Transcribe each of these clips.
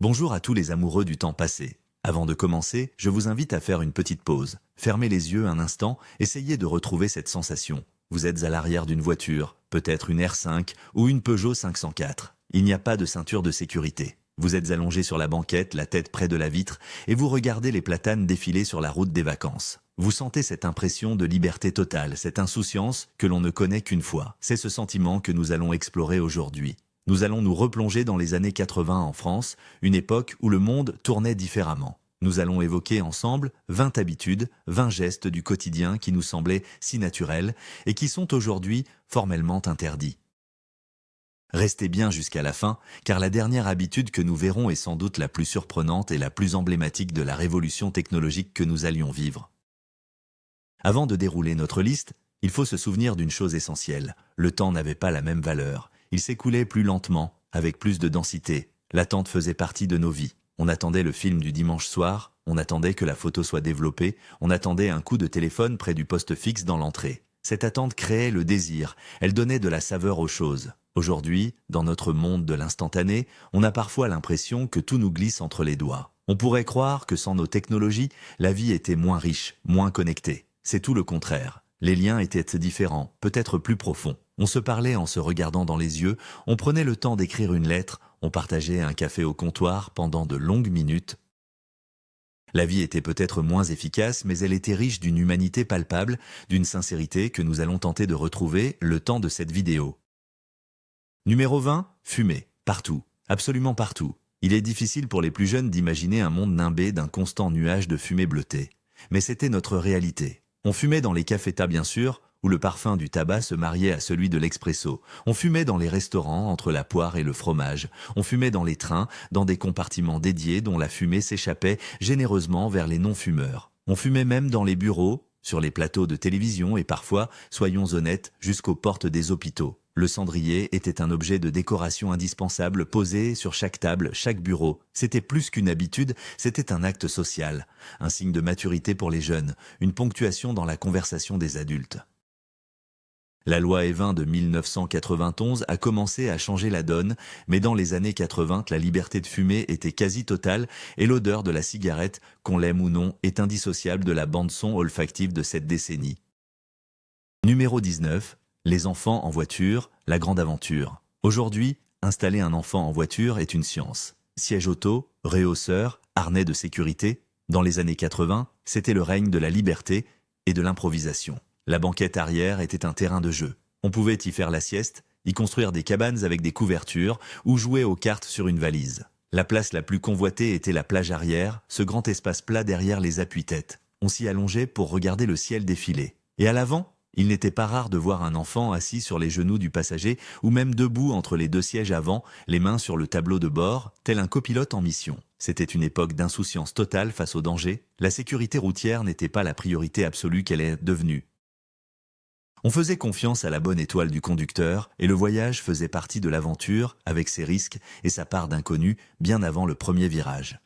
Bonjour à tous les amoureux du temps passé. Avant de commencer, je vous invite à faire une petite pause. Fermez les yeux un instant, essayez de retrouver cette sensation. Vous êtes à l'arrière d'une voiture, peut-être une R5 ou une Peugeot 504. Il n'y a pas de ceinture de sécurité. Vous êtes allongé sur la banquette, la tête près de la vitre, et vous regardez les platanes défiler sur la route des vacances. Vous sentez cette impression de liberté totale, cette insouciance que l'on ne connaît qu'une fois. C'est ce sentiment que nous allons explorer aujourd'hui. Nous allons nous replonger dans les années 80 en France, une époque où le monde tournait différemment. Nous allons évoquer ensemble 20 habitudes, 20 gestes du quotidien qui nous semblaient si naturels et qui sont aujourd'hui formellement interdits. Restez bien jusqu'à la fin, car la dernière habitude que nous verrons est sans doute la plus surprenante et la plus emblématique de la révolution technologique que nous allions vivre. Avant de dérouler notre liste, il faut se souvenir d'une chose essentielle. Le temps n'avait pas la même valeur. Il s'écoulait plus lentement, avec plus de densité. L'attente faisait partie de nos vies. On attendait le film du dimanche soir, on attendait que la photo soit développée, on attendait un coup de téléphone près du poste fixe dans l'entrée. Cette attente créait le désir, elle donnait de la saveur aux choses. Aujourd'hui, dans notre monde de l'instantané, on a parfois l'impression que tout nous glisse entre les doigts. On pourrait croire que sans nos technologies, la vie était moins riche, moins connectée. C'est tout le contraire. Les liens étaient différents, peut-être plus profonds. On se parlait en se regardant dans les yeux, on prenait le temps d'écrire une lettre, on partageait un café au comptoir pendant de longues minutes. La vie était peut-être moins efficace, mais elle était riche d'une humanité palpable, d'une sincérité que nous allons tenter de retrouver le temps de cette vidéo. Numéro 20, fumer. Partout, absolument partout. Il est difficile pour les plus jeunes d'imaginer un monde nimbé d'un constant nuage de fumée bleutée. Mais c'était notre réalité. On fumait dans les cafétas bien sûr, où le parfum du tabac se mariait à celui de l'expresso. On fumait dans les restaurants, entre la poire et le fromage. On fumait dans les trains, dans des compartiments dédiés dont la fumée s'échappait généreusement vers les non-fumeurs. On fumait même dans les bureaux, sur les plateaux de télévision et parfois, soyons honnêtes, jusqu'aux portes des hôpitaux. Le cendrier était un objet de décoration indispensable posé sur chaque table, chaque bureau. C'était plus qu'une habitude, c'était un acte social, un signe de maturité pour les jeunes, une ponctuation dans la conversation des adultes. La loi Evin de 1991 a commencé à changer la donne, mais dans les années 80, la liberté de fumer était quasi totale et l'odeur de la cigarette, qu'on l'aime ou non, est indissociable de la bande-son olfactive de cette décennie. Numéro 19. Les enfants en voiture, la grande aventure. Aujourd'hui, installer un enfant en voiture est une science. Siège auto, réhausseur, harnais de sécurité. Dans les années 80, c'était le règne de la liberté et de l'improvisation. La banquette arrière était un terrain de jeu. On pouvait y faire la sieste, y construire des cabanes avec des couvertures ou jouer aux cartes sur une valise. La place la plus convoitée était la plage arrière, ce grand espace plat derrière les appuis-têtes. On s'y allongeait pour regarder le ciel défiler. Et à l'avant, il n'était pas rare de voir un enfant assis sur les genoux du passager ou même debout entre les deux sièges avant, les mains sur le tableau de bord, tel un copilote en mission. C'était une époque d'insouciance totale face au danger. La sécurité routière n'était pas la priorité absolue qu'elle est devenue. On faisait confiance à la bonne étoile du conducteur et le voyage faisait partie de l'aventure avec ses risques et sa part d'inconnu bien avant le premier virage.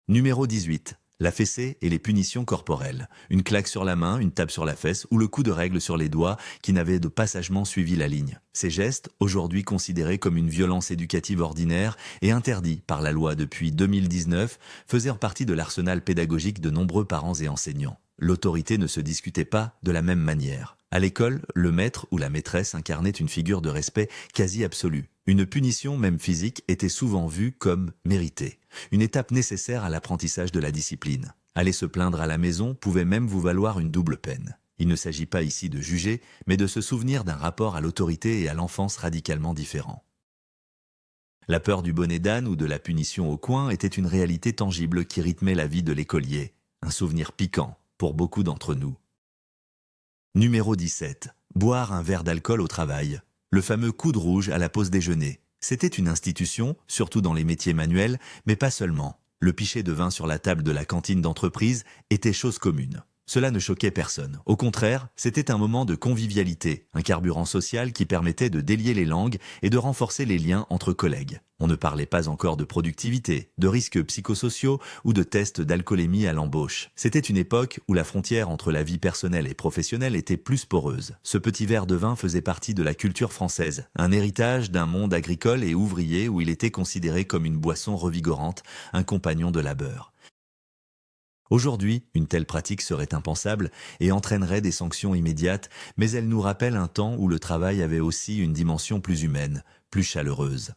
Numéro 18. La fessée et les punitions corporelles. Une claque sur la main, une tape sur la fesse ou le coup de règle sur les doigts qui n'avaient de pas sagement suivi la ligne. Ces gestes, aujourd'hui considérés comme une violence éducative ordinaire et interdits par la loi depuis 2019, faisaient partie de l'arsenal pédagogique de nombreux parents et enseignants. L'autorité ne se discutait pas de la même manière. À l'école, le maître ou la maîtresse incarnait une figure de respect quasi absolue. Une punition, même physique, était souvent vue comme méritée. Une étape nécessaire à l'apprentissage de la discipline. Aller se plaindre à la maison pouvait même vous valoir une double peine. Il ne s'agit pas ici de juger, mais de se souvenir d'un rapport à l'autorité et à l'enfance radicalement différent. La peur du bonnet d'âne ou de la punition au coin était une réalité tangible qui rythmait la vie de l'écolier. Un souvenir piquant pour beaucoup d'entre nous. Numéro 17. Boire un verre d'alcool au travail. Le fameux coude rouge à la pause déjeuner. C'était une institution, surtout dans les métiers manuels, mais pas seulement. Le pichet de vin sur la table de la cantine d'entreprise était chose commune. cela ne choquait personne. Au contraire, c'était un moment de convivialité, un carburant social qui permettait de délier les langues et de renforcer les liens entre collègues. On ne parlait pas encore de productivité, de risques psychosociaux ou de tests d'alcoolémie à l'embauche. C'était une époque où la frontière entre la vie personnelle et professionnelle était plus poreuse. Ce petit verre de vin faisait partie de la culture française, un héritage d'un monde agricole et ouvrier où il était considéré comme une boisson revigorante, un compagnon de labeur. Aujourd'hui, une telle pratique serait impensable et entraînerait des sanctions immédiates, mais elle nous rappelle un temps où le travail avait aussi une dimension plus humaine, plus chaleureuse.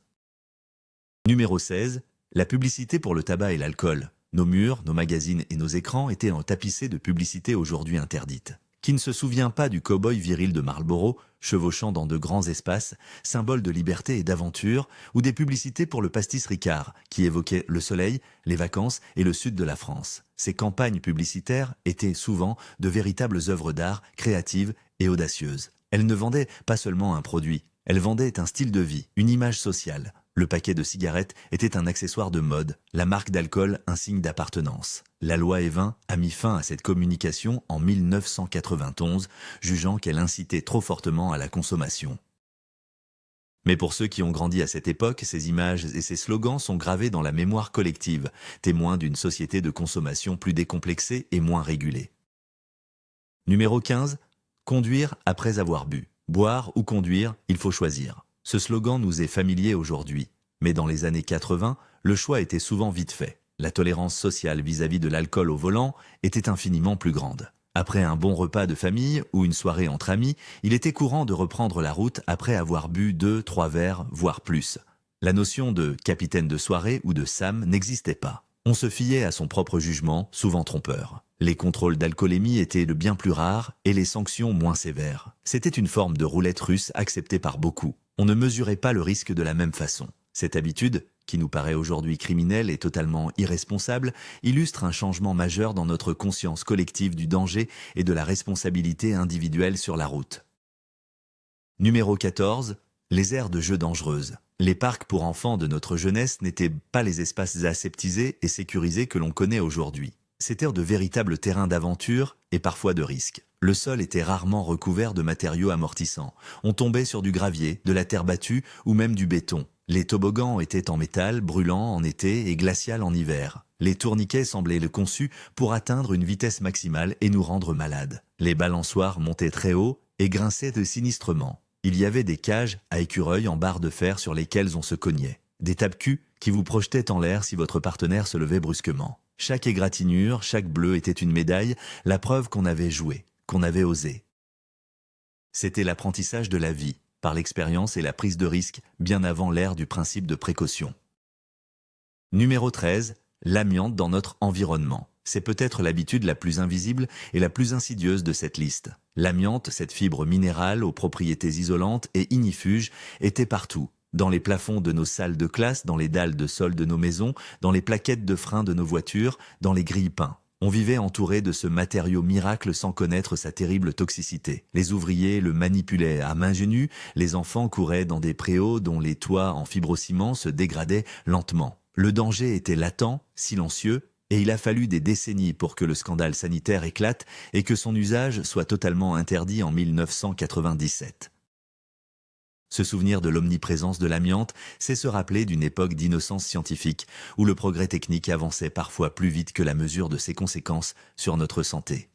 Numéro 16. La publicité pour le tabac et l'alcool. Nos murs, nos magazines et nos écrans étaient en tapissés de publicités aujourd'hui interdites. Qui ne se souvient pas du cow-boy viril de Marlboro, chevauchant dans de grands espaces, symbole de liberté et d'aventure, ou des publicités pour le pastis Ricard, qui évoquaient le soleil, les vacances et le sud de la France. Ces campagnes publicitaires étaient souvent de véritables œuvres d'art, créatives et audacieuses. Elles ne vendaient pas seulement un produit, elles vendaient un style de vie, une image sociale. Le paquet de cigarettes était un accessoire de mode, la marque d'alcool un signe d'appartenance. La loi Evin a mis fin à cette communication en 1991, jugeant qu'elle incitait trop fortement à la consommation. Mais pour ceux qui ont grandi à cette époque, ces images et ces slogans sont gravés dans la mémoire collective, témoins d'une société de consommation plus décomplexée et moins régulée. Numéro 15. Conduire après avoir bu. Boire ou conduire, il faut choisir. Ce slogan nous est familier aujourd'hui, mais dans les années 80, le choix était souvent vite fait. La tolérance sociale vis-à-vis de l'alcool au volant était infiniment plus grande. Après un bon repas de famille ou une soirée entre amis, il était courant de reprendre la route après avoir bu 2, 3 verres, voire plus. La notion de capitaine de soirée ou de Sam n'existait pas. On se fiait à son propre jugement, souvent trompeur. Les contrôles d'alcoolémie étaient de bien plus rares et les sanctions moins sévères. C'était une forme de roulette russe acceptée par beaucoup. On ne mesurait pas le risque de la même façon. Cette habitude, qui nous paraît aujourd'hui criminelle et totalement irresponsable, illustre un changement majeur dans notre conscience collective du danger et de la responsabilité individuelle sur la route. Numéro 14. Les aires de jeux dangereuses. Les parcs pour enfants de notre jeunesse n'étaient pas les espaces aseptisés et sécurisés que l'on connaît aujourd'hui. C'étaient de véritables terrains d'aventure et parfois de risques. Le sol était rarement recouvert de matériaux amortissants. On tombait sur du gravier, de la terre battue ou même du béton. Les toboggans étaient en métal, brûlant en été et glacial en hiver. Les tourniquets semblaient conçus pour atteindre une vitesse maximale et nous rendre malades. Les balançoires montaient très haut et grinçaient de sinistrement. Il y avait des cages à écureuils en barre de fer sur lesquelles on se cognait. Des tape-culs qui vous projetaient en l'air si votre partenaire se levait brusquement. Chaque égratignure, chaque bleu était une médaille, la preuve qu'on avait joué, qu'on avait osé. C'était l'apprentissage de la vie, par l'expérience et la prise de risque, bien avant l'ère du principe de précaution. Numéro 13. L'amiante dans notre environnement. C'est peut-être l'habitude la plus invisible et la plus insidieuse de cette liste. L'amiante, cette fibre minérale aux propriétés isolantes et ignifuges, était partout. Dans les plafonds de nos salles de classe, dans les dalles de sol de nos maisons, dans les plaquettes de frein de nos voitures, dans les grille-pains. On vivait entouré de ce matériau miracle sans connaître sa terrible toxicité. Les ouvriers le manipulaient à main nues, les enfants couraient dans des préaux dont les toits en fibrociment se dégradaient lentement. Le danger était latent, silencieux, et il a fallu des décennies pour que le scandale sanitaire éclate et que son usage soit totalement interdit en 1997. Se souvenir de l'omniprésence de l'amiante, c'est se rappeler d'une époque d'innocence scientifique, où le progrès technique avançait parfois plus vite que la mesure de ses conséquences sur notre santé.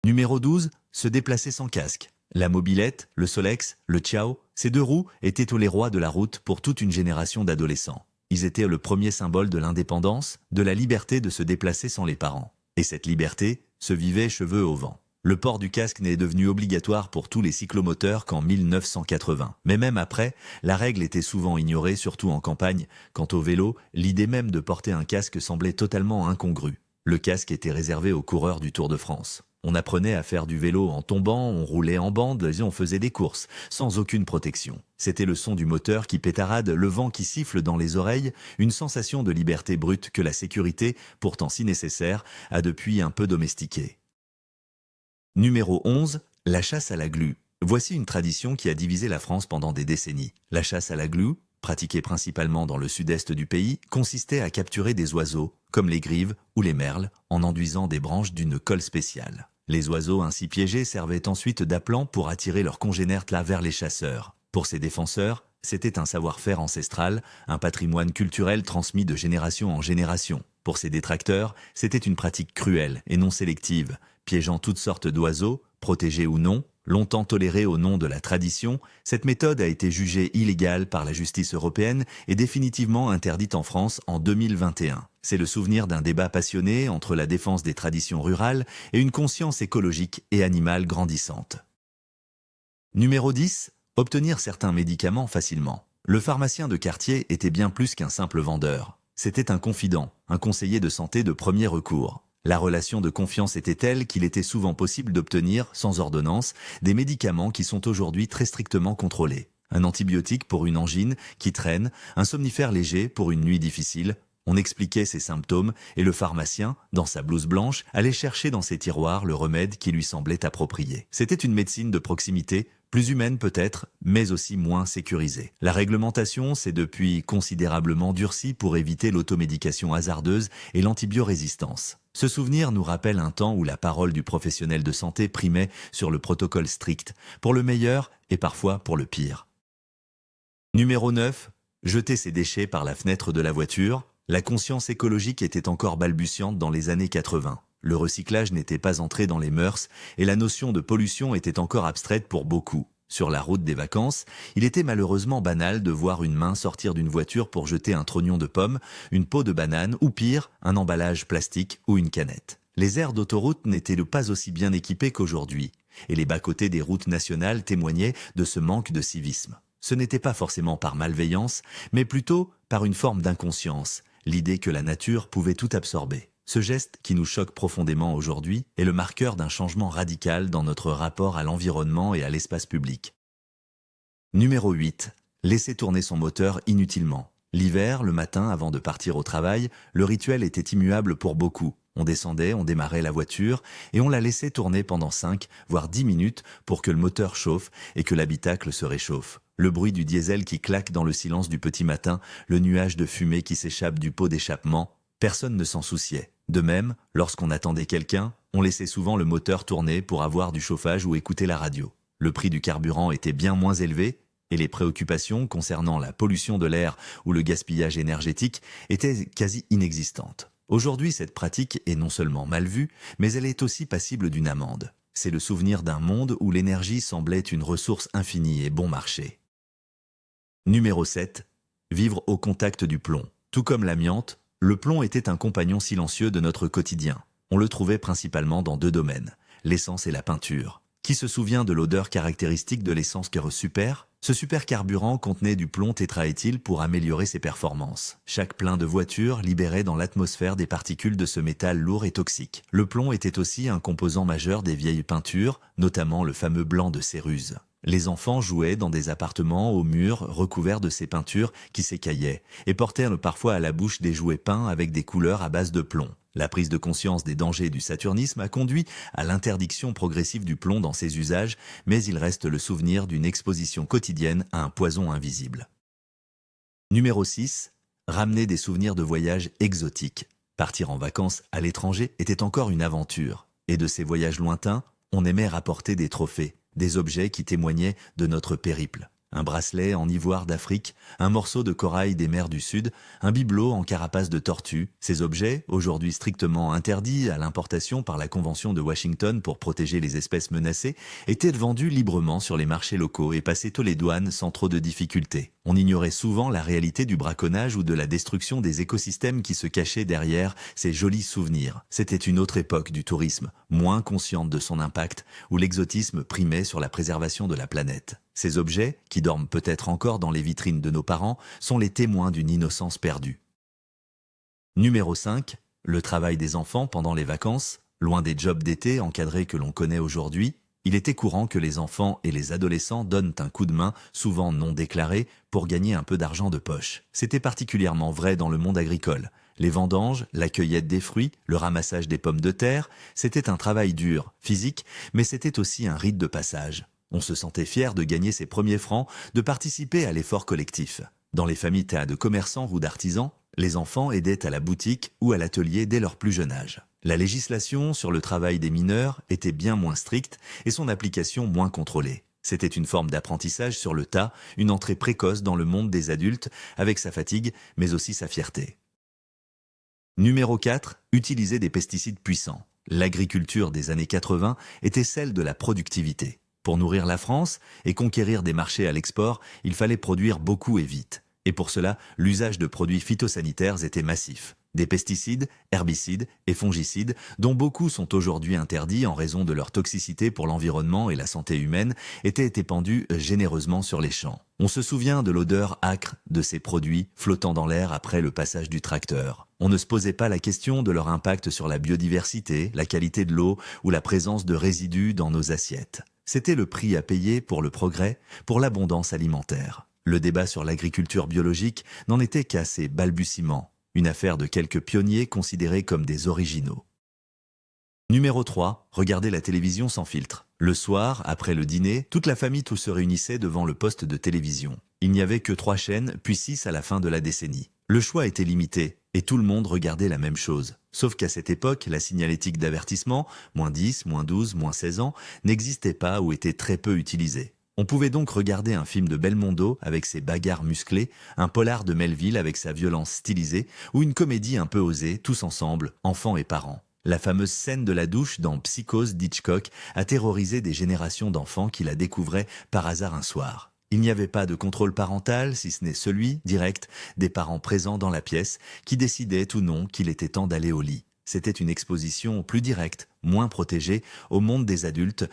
Numéro 12. Se déplacer sans casque. La mobilette, le Solex, le Ciao, ces deux roues étaient tous les rois de la route pour toute une génération d'adolescents. Ils étaient le premier symbole de l'indépendance, de la liberté de se déplacer sans les parents. Et cette liberté se vivait cheveux au vent. Le port du casque n'est devenu obligatoire pour tous les cyclomoteurs qu'en 1980. Mais même après, la règle était souvent ignorée, surtout en campagne. Quant au vélo, l'idée même de porter un casque semblait totalement incongrue. Le casque était réservé aux coureurs du Tour de France. On apprenait à faire du vélo en tombant, on roulait en bande et on faisait des courses, sans aucune protection. C'était le son du moteur qui pétarade, le vent qui siffle dans les oreilles, une sensation de liberté brute que la sécurité, pourtant si nécessaire, a depuis un peu domestiquée. Numéro 11. La chasse à la glu. Voici une tradition qui a divisé la France pendant des décennies. La chasse à la glu, pratiquée principalement dans le sud-est du pays, consistait à capturer des oiseaux, comme les grives ou les merles, en enduisant des branches d'une colle spéciale. Les oiseaux ainsi piégés servaient ensuite d'appelant pour attirer leurs congénères là vers les chasseurs. Pour ces défenseurs, c'était un savoir-faire ancestral, un patrimoine culturel transmis de génération en génération. Pour ses détracteurs, c'était une pratique cruelle et non sélective, piégeant toutes sortes d'oiseaux, protégés ou non. Longtemps tolérée au nom de la tradition, cette méthode a été jugée illégale par la justice européenne et définitivement interdite en France en 2021. C'est le souvenir d'un débat passionné entre la défense des traditions rurales et une conscience écologique et animale grandissante. Numéro 10. Obtenir certains médicaments facilement. Le pharmacien de quartier était bien plus qu'un simple vendeur. C'était un confident, un conseiller de santé de premier recours. La relation de confiance était telle qu'il était souvent possible d'obtenir, sans ordonnance, des médicaments qui sont aujourd'hui très strictement contrôlés. Un antibiotique pour une angine qui traîne, un somnifère léger pour une nuit difficile. On expliquait ses symptômes et le pharmacien, dans sa blouse blanche, allait chercher dans ses tiroirs le remède qui lui semblait approprié. C'était une médecine de proximité, plus humaine peut-être, mais aussi moins sécurisée. La réglementation s'est depuis considérablement durcie pour éviter l'automédication hasardeuse et l'antibiorésistance. Ce souvenir nous rappelle un temps où la parole du professionnel de santé primait sur le protocole strict, pour le meilleur et parfois pour le pire. Numéro 9. Jeter ses déchets par la fenêtre de la voiture. La conscience écologique était encore balbutiante dans les années 80. Le recyclage n'était pas entré dans les mœurs et la notion de pollution était encore abstraite pour beaucoup. Sur la route des vacances, il était malheureusement banal de voir une main sortir d'une voiture pour jeter un trognon de pomme, une peau de banane ou pire, un emballage plastique ou une canette. Les aires d'autoroute n'étaient pas aussi bien équipées qu'aujourd'hui et les bas-côtés des routes nationales témoignaient de ce manque de civisme. Ce n'était pas forcément par malveillance, mais plutôt par une forme d'inconscience, l'idée que la nature pouvait tout absorber. Ce geste, qui nous choque profondément aujourd'hui, est le marqueur d'un changement radical dans notre rapport à l'environnement et à l'espace public. Numéro 8. Laisser tourner son moteur inutilement. L'hiver, le matin, avant de partir au travail, le rituel était immuable pour beaucoup. On descendait, on démarrait la voiture et on la laissait tourner pendant 5, voire 10 minutes pour que le moteur chauffe et que l'habitacle se réchauffe. Le bruit du diesel qui claque dans le silence du petit matin, le nuage de fumée qui s'échappe du pot d'échappement, personne ne s'en souciait. De même, lorsqu'on attendait quelqu'un, on laissait souvent le moteur tourner pour avoir du chauffage ou écouter la radio. Le prix du carburant était bien moins élevé et les préoccupations concernant la pollution de l'air ou le gaspillage énergétique étaient quasi inexistantes. Aujourd'hui, cette pratique est non seulement mal vue, mais elle est aussi passible d'une amende. C'est le souvenir d'un monde où l'énergie semblait une ressource infinie et bon marché. Numéro 7. Vivre au contact du plomb. Tout comme l'amiante, le plomb était un compagnon silencieux de notre quotidien. On le trouvait principalement dans 2 domaines, l'essence et la peinture. Qui se souvient de l'odeur caractéristique de l'essence Keros Super ? Ce supercarburant contenait du plomb tétraéthyle pour améliorer ses performances. Chaque plein de voiture libérait dans l'atmosphère des particules de ce métal lourd et toxique. Le plomb était aussi un composant majeur des vieilles peintures, notamment le fameux blanc de Céruse. Les enfants jouaient dans des appartements aux murs recouverts de ces peintures qui s'écaillaient et portaient parfois à la bouche des jouets peints avec des couleurs à base de plomb. La prise de conscience des dangers du saturnisme a conduit à l'interdiction progressive du plomb dans ses usages, mais il reste le souvenir d'une exposition quotidienne à un poison invisible. Numéro 6. Ramener des souvenirs de voyages exotiques. Partir en vacances à l'étranger était encore une aventure. Et de ces voyages lointains, on aimait rapporter des trophées, des objets qui témoignaient de notre périple. Un bracelet en ivoire d'Afrique, un morceau de corail des mers du Sud, un bibelot en carapace de tortue. Ces objets, aujourd'hui strictement interdits à l'importation par la Convention de Washington pour protéger les espèces menacées, étaient vendus librement sur les marchés locaux et passaient tous les douanes sans trop de difficultés. On ignorait souvent la réalité du braconnage ou de la destruction des écosystèmes qui se cachaient derrière ces jolis souvenirs. C'était une autre époque du tourisme, moins consciente de son impact, où l'exotisme primait sur la préservation de la planète. Ces objets, qui dorment peut-être encore dans les vitrines de nos parents, sont les témoins d'une innocence perdue. Numéro 5. Le travail des enfants pendant les vacances. Loin des jobs d'été encadrés que l'on connaît aujourd'hui, il était courant que les enfants et les adolescents donnent un coup de main, souvent non déclaré, pour gagner un peu d'argent de poche. C'était particulièrement vrai dans le monde agricole. Les vendanges, la cueillette des fruits, le ramassage des pommes de terre, c'était un travail dur, physique, mais c'était aussi un rite de passage. On se sentait fier de gagner ses premiers francs, de participer à l'effort collectif. Dans les familles de commerçants ou d'artisans, les enfants aidaient à la boutique ou à l'atelier dès leur plus jeune âge. La législation sur le travail des mineurs était bien moins stricte et son application moins contrôlée. C'était une forme d'apprentissage sur le tas, une entrée précoce dans le monde des adultes, avec sa fatigue, mais aussi sa fierté. Numéro 4. Utiliser des pesticides puissants. L'agriculture des années 80 était celle de la productivité. Pour nourrir la France et conquérir des marchés à l'export, il fallait produire beaucoup et vite. Et pour cela, l'usage de produits phytosanitaires était massif. Des pesticides, herbicides et fongicides, dont beaucoup sont aujourd'hui interdits en raison de leur toxicité pour l'environnement et la santé humaine, étaient épandus généreusement sur les champs. On se souvient de l'odeur âcre de ces produits flottant dans l'air après le passage du tracteur. On ne se posait pas la question de leur impact sur la biodiversité, la qualité de l'eau ou la présence de résidus dans nos assiettes. C'était le prix à payer pour le progrès, pour l'abondance alimentaire. Le débat sur l'agriculture biologique n'en était qu'à ses balbutiements. Une affaire de quelques pionniers considérés comme des originaux. Numéro 3. Regardez la télévision sans filtre. Le soir, après le dîner, toute la famille se réunissait devant le poste de télévision. Il n'y avait que 3 chaînes, puis 6 à la fin de la décennie. Le choix était limité, et tout le monde regardait la même chose. Sauf qu'à cette époque, la signalétique d'avertissement, -10, -12, -16 ans, n'existait pas ou était très peu utilisée. On pouvait donc regarder un film de Belmondo avec ses bagarres musclées, un polar de Melville avec sa violence stylisée, ou une comédie un peu osée, tous ensemble, enfants et parents. La fameuse scène de la douche dans Psychose d'Hitchcock a terrorisé des générations d'enfants qui la découvraient par hasard un soir. Il n'y avait pas de contrôle parental, si ce n'est celui, direct, des parents présents dans la pièce, qui décidaient ou non qu'il était temps d'aller au lit. C'était une exposition plus directe, moins protégée, au monde des adultes.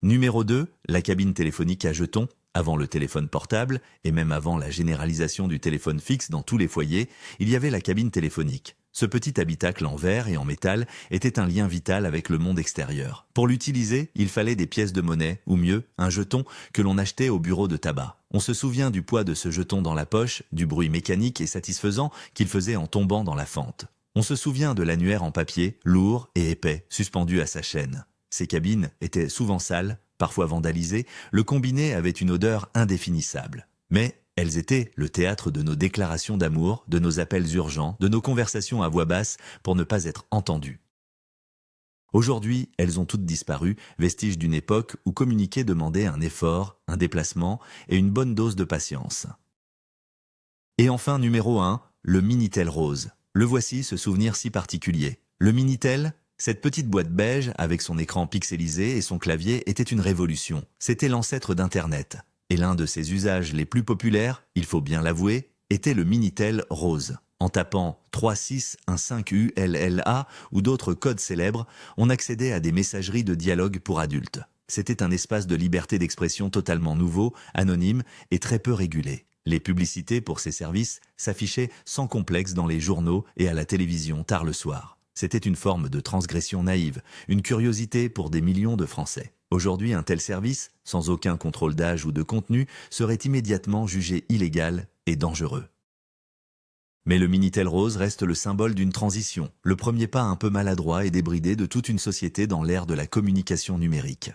Numéro 2, la cabine téléphonique à jetons. Avant le téléphone portable, et même avant la généralisation du téléphone fixe dans tous les foyers, il y avait la cabine téléphonique. Ce petit habitacle en verre et en métal était un lien vital avec le monde extérieur. Pour l'utiliser, il fallait des pièces de monnaie, ou mieux, un jeton que l'on achetait au bureau de tabac. On se souvient du poids de ce jeton dans la poche, du bruit mécanique et satisfaisant qu'il faisait en tombant dans la fente. On se souvient de l'annuaire en papier, lourd et épais, suspendu à sa chaîne. Ces cabines étaient souvent sales, parfois vandalisées, le combiné avait une odeur indéfinissable. Mais elles étaient le théâtre de nos déclarations d'amour, de nos appels urgents, de nos conversations à voix basse pour ne pas être entendues. Aujourd'hui, elles ont toutes disparu, vestiges d'une époque où communiquer demandait un effort, un déplacement et une bonne dose de patience. Et enfin, numéro 1, le Minitel rose. Le voici, ce souvenir si particulier. Le Minitel, cette petite boîte beige, avec son écran pixelisé et son clavier, était une révolution. C'était l'ancêtre d'Internet. Et l'un de ses usages les plus populaires, il faut bien l'avouer, était le Minitel rose. En tapant 3615ULLA ou d'autres codes célèbres, on accédait à des messageries de dialogue pour adultes. C'était un espace de liberté d'expression totalement nouveau, anonyme et très peu régulé. Les publicités pour ces services s'affichaient sans complexe dans les journaux et à la télévision tard le soir. C'était une forme de transgression naïve, une curiosité pour des millions de Français. Aujourd'hui, un tel service, sans aucun contrôle d'âge ou de contenu, serait immédiatement jugé illégal et dangereux. Mais le Minitel rose reste le symbole d'une transition, le premier pas un peu maladroit et débridé de toute une société dans l'ère de la communication numérique.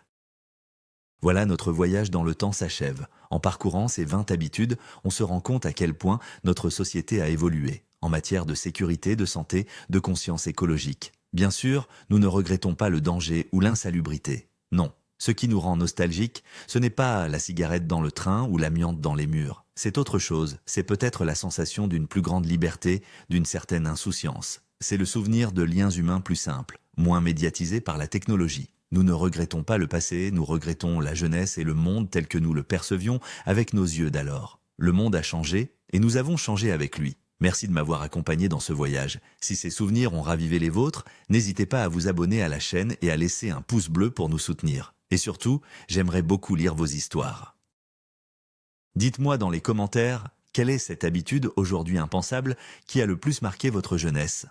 Voilà, notre voyage dans le temps s'achève. En parcourant ces 20 habitudes, on se rend compte à quel point notre société a évolué, en matière de sécurité, de santé, de conscience écologique. Bien sûr, nous ne regrettons pas le danger ou l'insalubrité. Non, ce qui nous rend nostalgiques, ce n'est pas la cigarette dans le train ou l'amiante dans les murs. C'est autre chose, c'est peut-être la sensation d'une plus grande liberté, d'une certaine insouciance. C'est le souvenir de liens humains plus simples, moins médiatisés par la technologie. Nous ne regrettons pas le passé, nous regrettons la jeunesse et le monde tel que nous le percevions avec nos yeux d'alors. Le monde a changé et nous avons changé avec lui. Merci de m'avoir accompagné dans ce voyage. Si ces souvenirs ont ravivé les vôtres, n'hésitez pas à vous abonner à la chaîne et à laisser un pouce bleu pour nous soutenir. Et surtout, j'aimerais beaucoup lire vos histoires. Dites-moi dans les commentaires, quelle est cette habitude aujourd'hui impensable qui a le plus marqué votre jeunesse ?